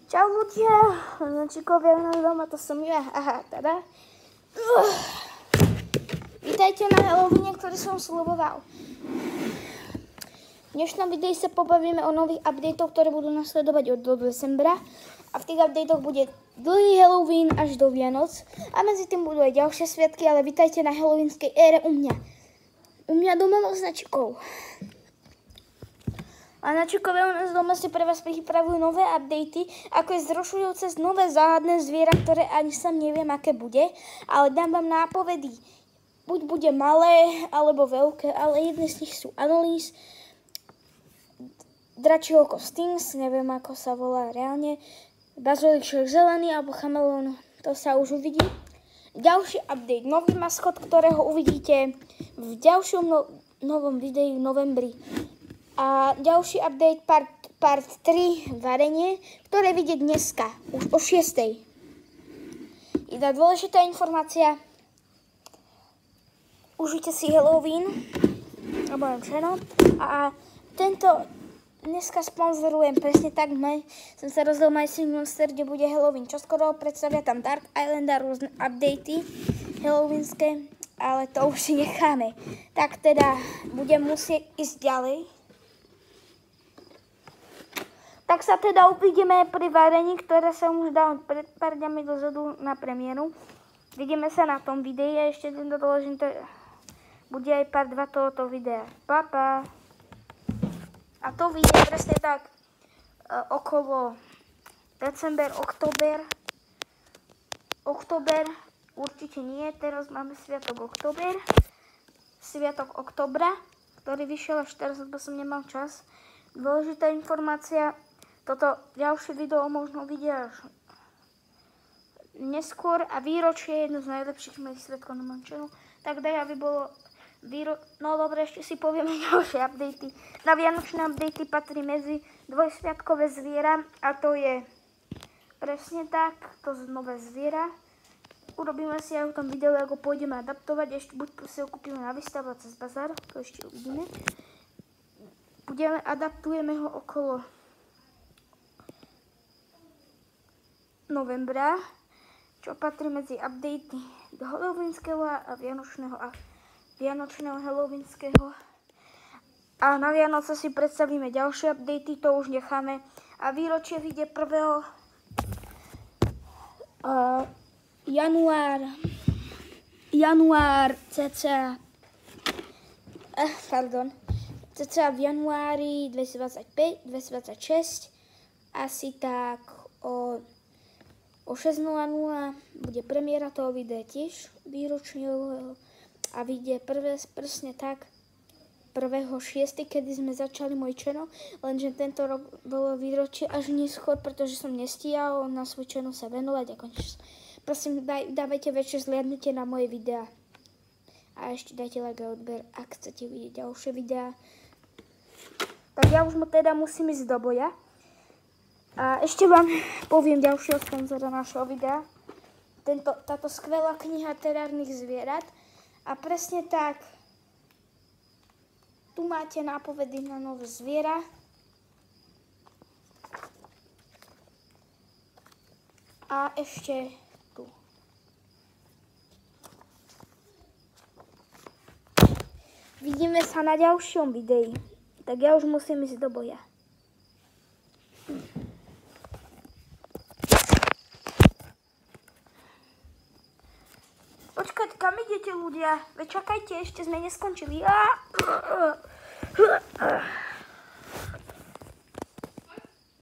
Čau ľudia, Nočikovia u nás doma, to som ja, aha, tada. Vítajte na Halloweene, ktorý som sľuboval. V dnešnom videu sa pobavíme o nových updatech, ktoré budú nasledovať od decembra. A v tých updatech bude dlhý Halloween až do Vianoc. A medzi tým budú aj ďalšie sviatky, ale vítajte na halloweenskej ére u mňa. U mňa doma s Načikov. A Načikové u nás doma si pre vás pripravujú nové updaty, ako je zrušujúce nové záhadné zviera, ktoré ani sám neviem, aké bude, ale dám vám nápovedy. Buď bude malé, alebo veľké, ale jedné z nich sú Anolis, dračie oko Stings, neviem, ako sa volá reálne, baziliček zelený, alebo chameleón, to sa už uvidí. Ďalší update, nový maskot, ktorého uvidíte v ďalšom novom videu v novembri. A ďalší update part 3 varenie, ktoré vidieť dneska, už o 6:00. Jedna dôležitá informácia. Užite si Halloween na mojom channel. A dneska sponzorujem presne tak. Som sa rozhodol My Sing Monster, kde bude Halloween. Čoskoro predstavia tam Dark Island a rôzne updaty halloweenské, ale to už si necháme. Tak teda budem musieť ísť ďalej. Tak sa teda uvidíme pri varení, ktoré som už dal pred pár dňami dozadu na premiéru. Vidíme sa na tom videu, ešte tento doložím, to bude aj part 2 tohoto videa. Pa. A to vyjde presne tak okolo december, október, určite nie, teraz máme sviatok oktobra, ktorý vyšiel až teraz, lebo som nemal čas. Dôležitá informácia, toto ďalšie video možno vidia až neskôr a výročie je jedno z najlepších mojich sviatkov na mojom channelu. Tak daj, aby bolo no dobre, ešte si povieme ďalšie updaty. Na vianočné updaty patrí medzi dvojsviatkové zviera a to je presne tak, to nové zviera. Urobíme si aj v tom videu, ako pôjdeme adaptovať, ešte buď si ho kúpime na výstavu cez bazár, to ešte uvidíme. Adaptujeme ho okolo novembra, čo patrí medzi updaty do halloweenského a vianočného halloweenského. A na Vianoce si predstavíme ďalšie updaty, to už necháme. A výročie vyjde 1. január cca v januári 2025-2026, asi tak o 6:00 bude premiéra toho videa tiež výročného a vyjde presne tak 1.6., kedy sme začali môj channel, lenže tento rok bolo výročie až neskôr, pretože som nestíhal na svoj channel sa venovať a konečne. Prosím, dávajte väčšie zliadnutie na moje videá. A ešte dajte like a odber, ak chcete vidieť ďalšie videá. Tak ja už teda musím ísť do boja. A ešte vám poviem ďalšieho sponzora našho videa. Táto skvelá kniha terárnych zvierat. A presne tak, tu máte nápovedy na nové zviera. A ešte tu. Vidíme sa na ďalšom videi. Tak ja už musím ísť do boja. Počkať, kam idete ľudia? Veď čakajte, ešte sme neskončili.